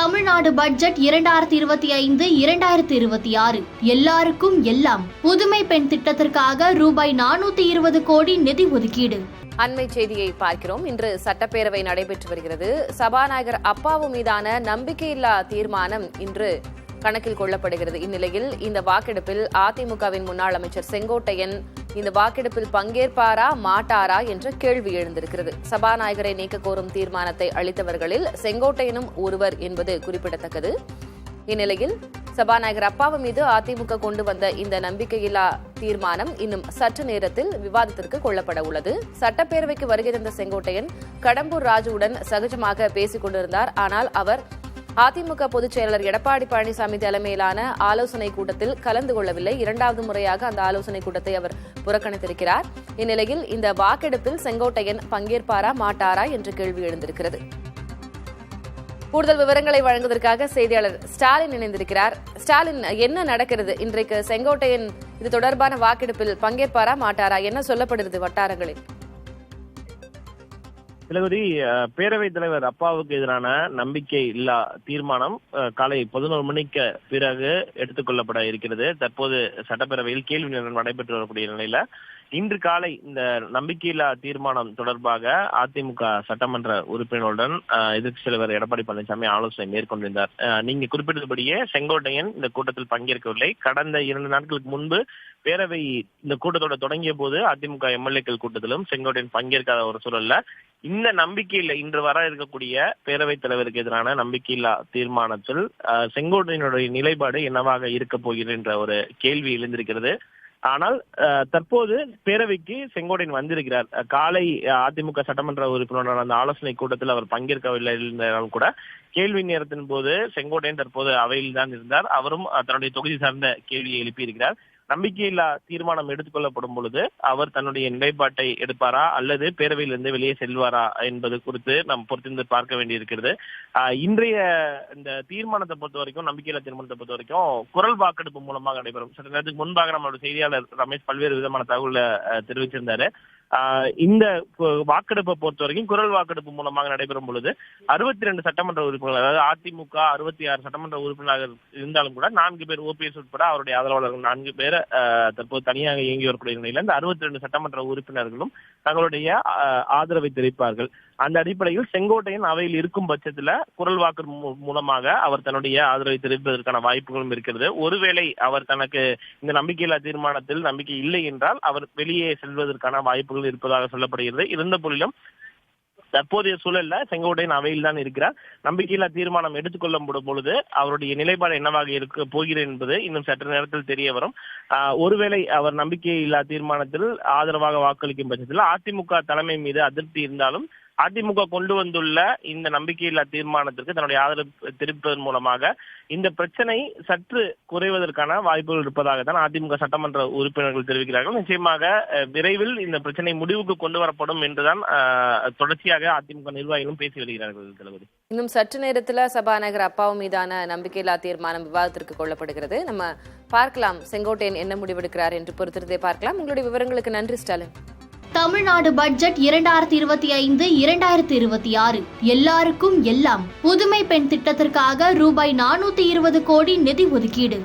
Tamil Nadu budget 2025-2026 எல்லாருக்கும் எல்லாம் புதுமை பெண் திட்டத்திற்காக ரூபாய் 420 கோடி நிதி ஒதுக்கீடு. அண்மை செய்தியை பார்க்கிறோம். இன்று சட்டப்பேரவை நடைபெற்று வருகிறது. சபாநாயகர் அப்பாவு மீதான நம்பிக்கையில்லா தீர்மானம் இன்று கணக்கில் கொள்ளப்படுகிறது. இந்நிலையில் இந்த வாக்கெடுப்பில் அதிமுகவின் முன்னாள் அமைச்சர் செங்கோட்டையன் இந்த வாக்கெடுப்பில் பங்கேற்பாரா மாட்டாரா என்ற கேள்வி எழுந்திருக்கிறது. சபாநாயகரை நீக்க கோரும் தீர்மானத்தை அளித்தவர்களில் செங்கோட்டையனும் ஒருவர் என்பது குறிப்பிடத்தக்கது. இந்நிலையில் சபாநாயகர் அப்பாவு மீது அதிமுக கொண்டு வந்த இந்த நம்பிக்கையில்லா தீர்மானம் இன்னும் சற்று நேரத்தில் விவாதத்திற்கு கொள்ளப்பட உள்ளது. சட்டப்பேரவைக்கு வருகை தந்த செங்கோட்டையன் கடம்பூர் ராஜுவுடன் சகஜமாக பேசிக் கொண்டிருந்தார். ஆனால் அவர் அதிமுக பொதுச் செயலாளர் எடப்பாடி பழனிசாமி தலைமையிலான ஆலோசனை கூட்டத்தில் கலந்து கொள்ளவில்லை. இரண்டாவது முறையாக அந்த ஆலோசனை கூட்டத்தை அவர் புறக்கணித்திருக்கிறார். இந்நிலையில் இந்த வாக்கெடுப்பில் செங்கோட்டையன் பங்கேற்பாரா மாட்டாரா என்ற கேள்வி எழுந்திருக்கிறது. கூடுதல் விவரங்களை வழங்குவதற்காக செய்தியாளர் ஸ்டாலின் இணைந்திருக்கிறார். ஸ்டாலின், என்ன நடக்கிறது இன்றைக்கு? செங்கோட்டையன் இது தொடர்பான வாக்கெடுப்பில் பங்கேற்பாரா மாட்டாரா, என்ன சொல்லப்படுகிறது வட்டாரங்களில்? திலகவதி, பேரவைத் தலைவர் அப்பாவுக்கு எதிரான நம்பிக்கை இல்லா தீர்மானம் காலை 11 மணிக்கு பிறகு எடுத்துக்கொள்ளப்பட இருக்கிறது. தற்போது சட்டப்பேரவையில் கேள்வி நேரம் நடைபெற்று வரக்கூடிய நிலையில இன்று காலை இந்த நம்பிக்கையில்லா தீர்மானம் தொடர்பாக அதிமுக சட்டமன்ற உறுப்பினருடன் எதிர்க்கட்சித் தலைவர் எடப்பாடி பழனிசாமி ஆலோசனை மேற்கொண்டிருந்தார். நீங்க குறிப்பிட்டபடியே செங்கோட்டையன் இந்த கூட்டத்தில் பங்கேற்கவில்லை. கடந்த 2 நாட்களுக்கு முன்பு பேரவை இந்த கூட்டத்தோட தொடங்கிய போது அதிமுக எம்எல்ஏக்கள் கூட்டத்திலும் செங்கோட்டையன் பங்கேற்காத ஒரு சூழல்ல இந்த நம்பிக்கையில்லை இன்று வர இருக்கக்கூடிய பேரவைத் தலைவருக்கு எதிரான நம்பிக்கையில்லா தீர்மானத்தில் செங்கோட்டையனுடைய நிலைப்பாடு என்னவாக இருக்க போகிறது என்ற ஒரு கேள்வி எழுந்திருக்கிறது. ஆனால் தற்போது பேரவைக்கு செங்கோட்டையன் வந்திருக்கிறார். காலை அதிமுக சட்டமன்ற உறுப்பினருடன் அந்த ஆலோசனை கூட்டத்தில் அவர் பங்கேற்கவில்லை என்றாலும் கூட கேள்வி நேரத்தின் போது செங்கோட்டையன் தற்போது அவையில் தான் இருந்தார். அவரும் தன்னுடைய தொகுதி சார்ந்த கேள்வியை எழுப்பியிருக்கிறார். நம்பிக்கையில்லா தீர்மானம் எடுத்துக்கொள்ளப்படும் பொழுது அவர் தன்னுடைய நிலைப்பாட்டை எடுப்பாரா அல்லது பேரவையிலிருந்து வெளியே செல்வாரா என்பது குறித்து நாம் பொறுத்திருந்து பார்க்க வேண்டியிருக்கிறது. இன்றைய இந்த தீர்மானத்தை பொறுத்த வரைக்கும், நம்பிக்கையில்லா தீர்மானத்தை பொறுத்த வரைக்கும் குரல் வாக்கெடுப்பு மூலமாக நடைபெறும். சற்று நேரத்துக்கு முன்பாக நம்மளோட செய்தியாளர் ரமேஷ் பல்வேறு விதமான தகவலை தெரிவிச்சிருந்தாரு. இந்த வாக்கெடுப்பை பொறுத்த வரைக்கும் குரல் வாக்கெடுப்பு மூலமாக நடைபெறும் பொழுது 62 சட்டமன்ற உறுப்பினர்கள், அதாவது அதிமுக 66 சட்டமன்ற உறுப்பினர்கள் இருந்தாலும் கூட 4 பேர் ஓபிஎஸ் உட்பட அவருடைய ஆதரவாளர்கள் 4 பேர் தற்போது தனியாக இயங்கி வரக்கூடிய நிலையில இந்த 62 சட்டமன்ற உறுப்பினர்களும் தங்களுடைய ஆதரவை தெரிவிப்பார்கள். அந்த அடிப்படையில் செங்கோட்டையன் அவையில் இருக்கும் பட்சத்துல குரல் வாக்கு மூலமாக அவர் தன்னுடைய ஆதரவை தெரிவிப்பதற்கான வாய்ப்புகளும் இருக்கிறது. ஒருவேளை அவர் தனக்கு இந்த நம்பிக்கையில்லா தீர்மானத்தில் நம்பிக்கை இல்லை என்றால் அவர் வெளியே செல்வதற்கான வாய்ப்புகள் இருப்பதாக சொல்லப்படுகிறது. இருந்த போதிலும் தற்போதைய சூழல்ல செங்கோட்டையன் அவையில் தான் இருக்கிறார். நம்பிக்கையில்லா தீர்மானம் எடுத்துக்கொள்ளப்படும் பொழுது அவருடைய நிலைப்பாடு என்னவாக இருக்க போகிறது என்பது இன்னும் சற்று நேரத்தில் தெரிய வரும். ஒருவேளை அவர் நம்பிக்கையில்லா தீர்மானத்தில் ஆதரவாக வாக்களிக்கும் பட்சத்தில் அதிமுக தலைமை மீது அதிருப்தி இருந்தாலும் அதிமுக கொண்டு வந்துள்ள இந்த நம்பிக்கையில்லா தீர்மானத்திற்கு தன்னுடைய ஆதரவு தெரிவிப்பதன் மூலமாக இந்த பிரச்சனை சற்று குறைவதற்கான வாய்ப்புகள் இருப்பதாக தான் அதிமுக சட்டமன்ற உறுப்பினர்கள் தெரிவிக்கிறார்கள். நிச்சயமாக விரைவில் இந்த பிரச்சனை முடிவுக்கு கொண்டு வரப்படும் என்றுதான் தொடர்ச்சியாக அதிமுக நிர்வாகிகளும் பேசி வருகிறார்கள். தளபதி, இன்னும் சற்று நேரத்தில் சபாநாயகர் அப்பாவு மீதான நம்பிக்கையில்லா தீர்மானம் விவாதத்திற்கு கொள்ளப்படுகிறது. நம்ம பார்க்கலாம் செங்கோட்டையன் என்ன முடிவெடுக்கிறார் என்று பொறுத்திருந்தே பார்க்கலாம். உங்களுடைய விவரங்களுக்கு நன்றி ஸ்டாலின். தமிழ்நாடு பட்ஜெட் 2025-2026 எல்லாருக்கும் எல்லாம் புதுமை பெண் திட்டத்திற்காக ரூபாய் 420 கோடி நிதி ஒதுக்கீடு.